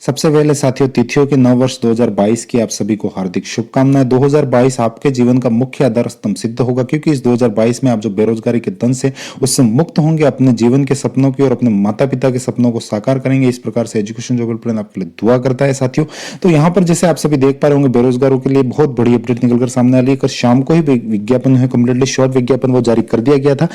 सबसे पहले साथियों, तिथियों के नव वर्ष 2022 की आप सभी को हार्दिक शुभकामनाएं। 2022 आपके जीवन का मुख्य आधार स्तंभ सिद्ध होगा, क्योंकि इस 2022 में आप जो बेरोजगारी के दंश से उससे मुक्त होंगे, अपने जीवन के सपनों की और अपने माता पिता के सपनों को साकार करेंगे। इस प्रकार से एजुकेशन जॉब प्लान आपके लिए दुआ करता है साथियों। तो यहाँ पर जैसे आप सभी देख पा रहे होंगे, बेरोजगारों के लिए बहुत बड़ी अपडेट निकलकर सामने आ रही है। कल शाम को ही विज्ञापन है, कम्प्लीटली शॉर्ट विज्ञापन वो जारी कर दिया गया था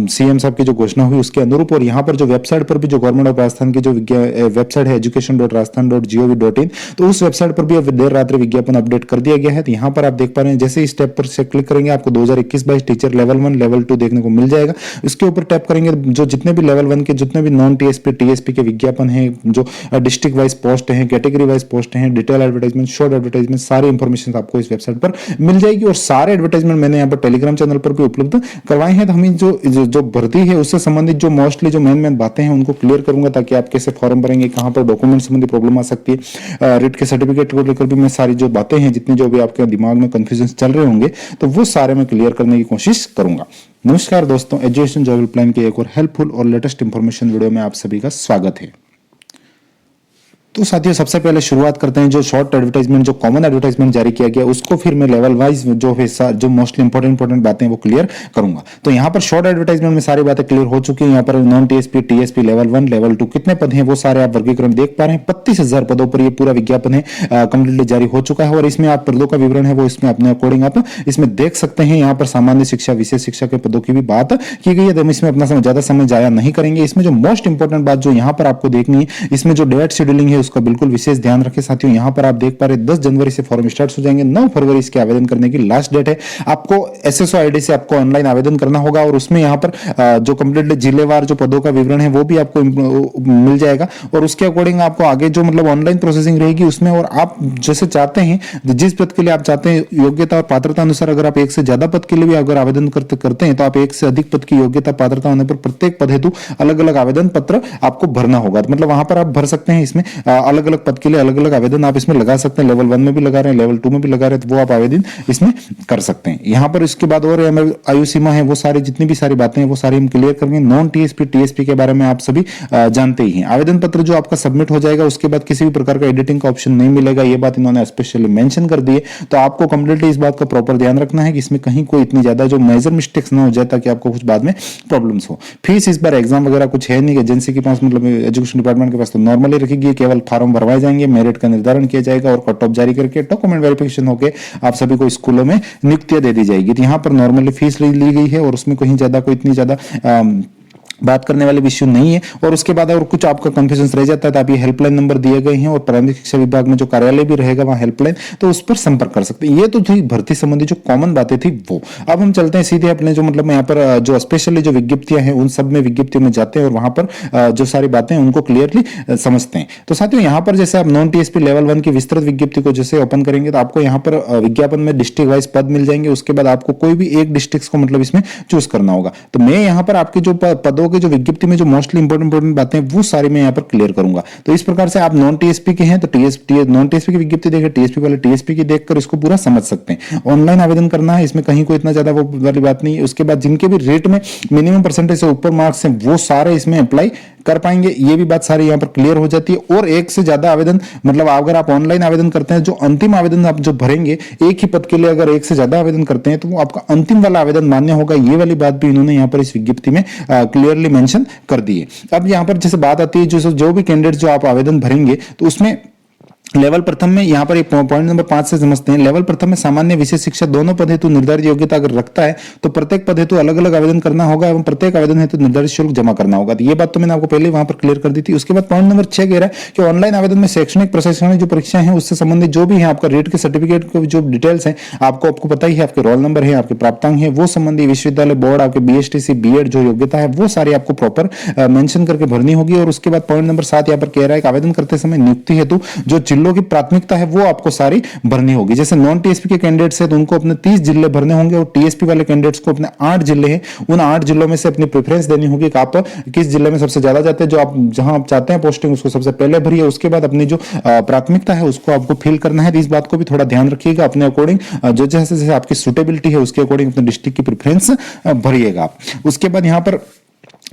सीएम साहब की जो घोषणा हुई उसके अनुरूप। और यहाँ पर जो वेबसाइट पर भी जो गवर्नमेंट ऑफ राजस्थान की जो वेबसाइट है education.rajasthan.gov.in, तो उस वेबसाइट पर भी अब देर रात्रि विज्ञापन अपडेट कर दिया गया है। तो यहाँ पर आप देख पा रहे हैं, जैसे इस टैब पर से क्लिक करेंगे आपको 2021-22 टीचर लेवल 1 लेवल 2 देखने को मिल जाएगा। इसके ऊपर टैप करेंगे, जो जितने भी लेवल 1 के जितने भी नॉन टीएसपी टीएसपी के विज्ञापन है, जो डिस्ट्रिक्ट वाइज पोस्ट है, कैटेगरी वाइज पोस्ट है, डिटेल एडवर्टाइजमेंट, शॉर्ट एडवर्टाइजमेंट, सारी इंफॉर्मेशन आपको इस वेबसाइट पर मिल जाएगी। और सारे एडवर्टाइजमेंट मैंने यहाँ पर टेलीग्राम चैनल पर भी उपलब्ध करवाए हैं। तो हमें जो भर्ती है उससे संबंधित जो मोस्टली जो मेन बातें हैं उनको क्लियर करूंगा, ताकि आप कैसे फॉर्म भरेंगे, कहां पर डॉक्यूमेंट संबंधी प्रॉब्लम आ सकती है, रिट के सर्टिफिकेट को लेकर भी मैं सारी जो बातें हैं, जितनी जो भी आपके दिमाग में कंफ्यूजन चल रहे होंगे, तो वो सारे मैं क्लियर करने की कोशिश करूंगा। नमस्कार दोस्तों, एजुकेशन जॉब प्लान के एक और हेल्पफुल और लेटेस्ट इंफॉर्मेशन वीडियो में आप सभी का स्वागत है। तो साथियों, सबसे पहले शुरुआत करते हैं जो शॉर्ट एडवर्टाइजमेंट, जो कॉमन एडवर्टाइजमेंट जारी किया गया उसको फिर मैं लेवल वाइज जो है जो मोस्टली इंपॉर्टेंट बातें वो क्लियर करूंगा। तो यहाँ पर शॉर्ट एडवर्टाइजमेंट में सारी बातें क्लियर हो चुकी है। यहाँ पर non TSP TSP level 1 level 2 कितने पद हैं वो सारे आप वर्गीकरण देख पा रहे हैं। 32,000 पदों पर ये पूरा विज्ञापन है कंप्लीटली जारी हो चुका है। और इसमें आप पदों का विवरण है वो इसमें अपने अकॉर्डिंग आप इसमें देख सकते हैं। यहाँ पर सामान्य शिक्षा, विशेष शिक्षा के पदों की भी बात की गई है। तो हम इसमें अपना ज्यादा समय जाया नहीं करेंगे। इसमें जो मोस्ट इंपॉर्टेंट बात जो यहाँ पर आपको देखनी है, इसमें जो डेट शेड्यूलिंग है उसका बिल्कुल विशेष ध्यान रखें साथियों। यहां पर आप देख पा रहे 10 जनवरी से फॉर्म स्टार्ट हो जाएंगे। 9 फरवरी इसके आवेदन करने की लास्ट डेट है। आपको एसएसओ आईडी से आपको ऑनलाइन आवेदन करना होगा। और उसमें यहां पर जो कंप्लीटली जिलेवार जो पदों का विवरण है वो भी आपको मिल जाएगा। और उसके अकॉर्डिंग आपको आगे जो मतलब ऑनलाइन प्रोसेसिंग रहेगी उसमें, और आप जैसे चाहते हैं, जिस पद के लिए आप चाहते हैं, योग्यता और पात्रता अनुसार अगर आप एक से ज्यादा पद के लिए भी अगर आवेदन करते हैं तो आप एक से अधिक पद की योग्यता पात्रता होने पर प्रत्येक पद हेतु अलग अलग आवेदन पत्र आपको भरना होगा। मतलब वहां पर आप भर सकते हैं। इसमें अलग अलग पद के लिए अलग अलग आवेदन आप इसमें लगा सकते हैं। लेवल 1 में भी लगा रहे हैं, लेवल 2 में भी लगा रहे हैं, तो वो आप आवेदन इसमें कर सकते हैं। यहां पर इसके बाद और आयु सीमा है, वो सारी जितनी भी सारी बातें हैं वो सारी हम क्लियर करेंगे। नॉन टीएसपी टीएसपी के बारे में आप सभी जानते ही हैं। आवेदन पत्र जो आपका सबमिट हो जाएगा उसके बाद किसी भी प्रकार का एडिटिंग का ऑप्शन नहीं मिलेगा। ये बात इन्होंने स्पेशली मेंशन कर दी है। तो आपको कंप्लीटली इस बात का प्रॉपर ध्यान रखना है कि इसमें कहीं कोई इतनी ज्यादा जो मेजर मिस्टेक्स ना हो जाए, ताकि आपको कुछ बाद में प्रॉब्लम्स हो। फीस इस बार एग्जाम वगैरह कुछ है नहीं, एजेंसी के पास मतलब एजुकेशन डिपार्टमेंट के पास तो नॉर्मली रखेगी। केवल फॉर्म भरवाए जाएंगे, मेरिट का निर्धारण किया जाएगा और कट ऑफ जारी करके डॉक्यूमेंट वेरिफिकेशन होकर आप सभी को स्कूलों में नियुक्तियां दे दी जाएगी। तो यहाँ पर नॉर्मली फीस ली गई है और उसमें कहीं ज्यादा कोई इतनी ज्यादा बात करने वाले विषय नहीं है। और उसके बाद और कुछ आपका कंफ्यूजन रह जाता है तो आप ये हेल्पलाइन नंबर दिए गए हैं, और प्राथमिक शिक्षा विभाग में जो कार्यालय भी रहेगा वहां हेल्पलाइन, तो उस पर संपर्क कर सकते हैं। ये तो थी भर्ती संबंधी जो कॉमन बातें थी वो। अब हम चलते हैं सीधे अपने जो मतलब यहाँ पर जो स्पेशली जो विज्ञप्तियां हैं उन सब में विज्ञप्तियों में जाते हैं और वहां पर जो सारी बातें उनको क्लियरली समझते हैं। तो साथियों, यहाँ पर जैसे आप नॉन टीएसपी लेवल 1 की विस्तृत विज्ञप्ति को जैसे ओपन करेंगे तो आपको यहाँ पर विज्ञापन में डिस्ट्रिक्ट वाइज पद मिल जाएंगे। उसके बाद आपको कोई भी एक डिस्ट्रिक्ट को मतलब इसमें चूज करना होगा। तो मैं यहाँ पर आपके जो पदों के जो विज्ञप्ति में मोस्टली इंपॉर्टेंट बातें वो सारी मैं यहाँ पर क्लियर करूंगा। तो इस प्रकार से आप नॉन टीएसपी के हैं तो नॉन टीएसपी की विज्ञप्ति देखें, टीएसपी वाले टीएसपी की देखकर इसको पूरा समझ सकते हैं। ऑनलाइन आवेदन करना है, इसमें कहीं कोई इतना ज्यादा वो वाली बात नहीं है। उसके बाद जिनके भी रेट में मिनिमम परसेंटेज से ऊपर मार्क्स हैं वो सारे इसमें अप्लाई कर पाएंगे। ये भी बात सारी यहाँ पर क्लियर हो जाती है। और एक से ज्यादा आवेदन मतलब अगर आप ऑनलाइन आवेदन करते हैं, जो अंतिम आवेदन आप जो भरेंगे एक ही पद के लिए अगर एक से ज्यादा आवेदन करते हैं तो वो आपका अंतिम वाला आवेदन मान्य होगा। ये वाली बात भी इन्होंने यहाँ पर इस विज्ञप्ति में क्लियरली मेंशन कर दी है। अब यहाँ पर जैसे बात आती है जो भी कैंडिडेट जो आप आवेदन भरेंगे तो उसमें लेवल प्रथम में यहाँ पर पॉइंट नंबर 5 से समझते हैं। लेवल प्रथम में सामान्य विशेष शिक्षा दोनों पद हेतु निर्धारित योग्यता अगर रखता है तो प्रत्येक पद हेतु अलग अलग आवेदन करना होगा एवं प्रत्येक आवेदन हेतु निर्धारित शुल्क जमा करना होगा। तो ये बात तो मैंने आपको पहले वहां पर क्लियर कर दी थी। उसके बाद पॉइंट नंबर 6 कह रहा है कि ऑनलाइन आवेदन में शैक्षणिक प्रशासनिक जो परीक्षाएं हैं उससे संबंधित जो भी है आपका रेट के सर्टिफिकेट को जो डिटेल्स है आपको पता ही है, आपके रोल नंबर है, आपके प्राप्तांक है, वो संबंधी विश्वविद्यालय बोर्ड आपके बीएसटीसी बीएड जो योग्यता है वो सारी आपको प्रॉपर मेंशन करके भरनी होगी। और उसके बाद पॉइंट नंबर 7 यहाँ पर कह रहा है कि आवेदन करते समय नियुक्ति हेतु जो जिलों की प्राथमिकता है वो आपको सारी भरनी होगी। जैसे नॉन टीएसपी के कैंडिडेट्स हैं तो उनको अपने 30 जिले भरने होंगे और टीएसपी वाले कैंडिडेट्स को अपने 8 जिले हैं, उन 8 जिलों में से अपनी प्रेफरेंस देनी होगी कि आप किस जिले में सबसे ज्यादा जाते हैं, जो आप जहां आप चाहते हैं पोस्टिंग उसको सबसे पहले भरिए। उसके बाद अपनी जो प्राथमिकता है उसको आपको फिल करना है। इस बात को भी थोड़ा ध्यान रखिएगा, अपने अकॉर्डिंग जो जैसे जैसे आपकी सुटेबिलिटी है उसके अकॉर्डिंग अपने डिस्ट्रिक्ट की प्रेफरेंस भरिएगा आप। उसके बाद यहाँ पर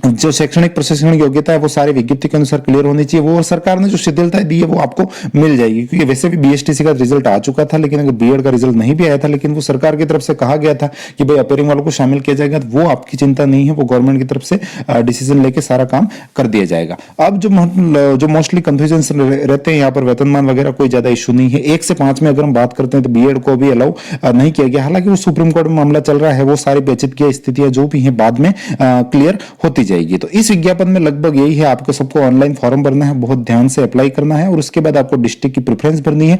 जो शैक्षणिक प्रशिक्षण योग्यता है वो सारी विज्ञप्ति के अनुसार क्लियर होनी चाहिए, वो सरकार ने जो शिथिलताएं दी है वो आपको मिल जाएगी, क्योंकि वैसे भी बीएसटीसी का रिजल्ट आ चुका था, लेकिन अगर बीएड का रिजल्ट नहीं भी आया था, लेकिन वो सरकार की तरफ से कहा गया था कि भाई अपेयरिंग वालों को शामिल किया जाएगा, तो वो आपकी चिंता नहीं है, वो गवर्नमेंट की तरफ से डिसीजन लेके सारा काम कर दिया जाएगा। अब जो मोस्टली कंफ्यूजन रहते हैं यहाँ पर वेतनमान वगैरह कोई ज्यादा इशू नहीं है। 1 से 5 में अगर हम बात करते हैं तो बीएड को भी अलाउ नहीं किया गया, हालांकि वो सुप्रीम कोर्ट में मामला चल रहा है, वो सारी पेचित की स्थितियां जो भी हैं बाद में क्लियर होती जाएगी। तो इस विज्ञापन में लगभग यही है, आपको सबको ऑनलाइन फॉर्म भरना है, बहुत ध्यान से अप्लाई करना है और उसके बाद आपको डिस्ट्रिक्ट की प्रेफरेंस भरनी है।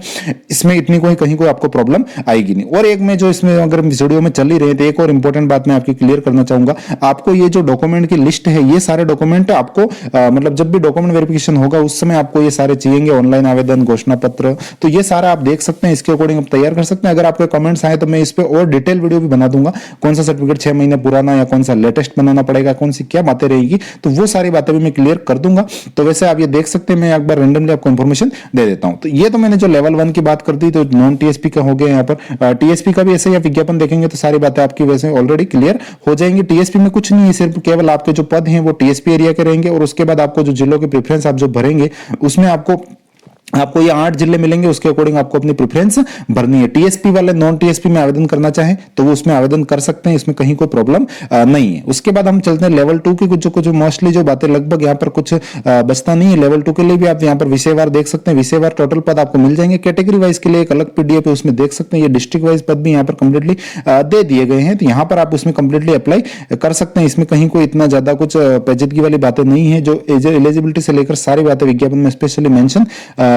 इसमें इतनी कहीं कोई आपको प्रॉब्लम आएगी नहीं। और एक में जो इसमें अगर वीडियो में चल ही रहे थे, एक और इंपॉर्टेंट बात मैं आपकी क्लियर करना चाहूंगा, आपको ये जो डॉक्यूमेंट की लिस्ट है, ये सारे डॉक्यूमेंट आपको मतलब जब भी डॉक्यूमेंट वेरिफिकेशन होगा उस समय आपको ये सारे चाहिए, ऑनलाइन आवेदन, घोषणा पत्र, तो ये सारा आप देख सकते हैं, इसके अकॉर्डिंग आप तैयार कर सकते हैं। अगर आपके कमेंट्स आए तो मैं इस पे और डिटेल वीडियो भी बना दूंगा, कौन सा सर्टिफिकेट 6 महीने पुराना या कौन सा लेटेस्ट बनाना पड़ेगा, कौन सी क्या बातें रहेगी, तो वो सारी बातें भी मैं क्लियर कर दूंगा। तो वैसे आप ये देख सकते हैं, मैं एक बार रैंडमली आपको इंफॉर्मेशन दे देता हूं। तो ये तो मैंने जो लेवल 1 की बात कर दी, तो नॉन टीएसपी का हो गया। यहाँ पर टीएसपी का भी ऐसे ही आप विज्ञापन देखेंगे तो सारी बातें आपकी वैसे ऑलरेडी क्लियर हो जाएंगी। टीएसपी में कुछ नहीं है, सिर्फ केवल आपके जो पद हैं वो टीएसपी एरिया के रहेंगे और उसके बाद आपको जो जिलों के प्रेफरेंस आप जो भरेंगे उसमें आपको ये 8 जिले मिलेंगे, उसके अकॉर्डिंग आपको अपनी प्रेफरेंस भरनी है। टीएसपी वाले नॉन टीएसपी में आवेदन करना चाहें तो वो उसमें आवेदन कर सकते हैं, इसमें कहीं कोई प्रॉब्लम नहीं है। उसके बाद हम चलते हैं लेवल 2 की, कुछ मोस्टली जो बातें लगभग यहाँ पर कुछ बचता नहीं है। लेवल 2 के लिए भी आप यहाँ पर विषयवार देख सकते हैं, विषयवार टोटल पद आपको मिल जाएंगे। कैटेगरी वाइज के लिए एक अलग पीडीएफ है, उसमें देख सकते हैं। ये डिस्ट्रिक्ट वाइज पद भी यहाँ पर कंप्लीटली दे दिए गए हैं, तो यहाँ पर आप उसमें कंप्लीटली अप्लाई कर सकते हैं। इसमें कहीं कोई इतना ज्यादा कुछ पेचीदगी वाली बातें नहीं है। जो एलिजिबिलिटी से लेकर सारी बातें विज्ञापन में स्पेशली मेंशन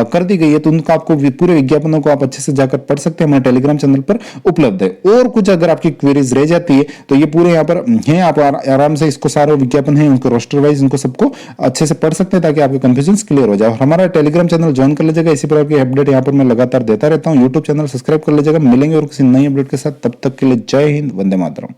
कर दी गई है, तो आपको पूरे विज्ञापनों को आप अच्छे से जाकर पढ़ सकते हैं, हमारे टेलीग्राम चैनल पर उपलब्ध है। और कुछ अगर आपकी क्वेरीज रह जाती है तो ये पूरे यहाँ पर हैं, आप आराम से इसको सारे विज्ञापन है उनको रोस्टर वाइज उनको सबको अच्छे से पढ़ सकते हैं, ताकि आपके कंफ्यूजन क्लियर हो जाए। और हमारा टेलीग्राम चैनल ज्वाइन कर लीजिएगा, इसी प्रकार की अपडेट यहाँ पर मैं लगातार देता रहता हूँ। यूट्यूब चैनल सब्सक्राइब कर लीजिएगा। मिलेंगे और किसी नई अपडेट के साथ, तब तक के लिए जय हिंद, वंदे मातरम।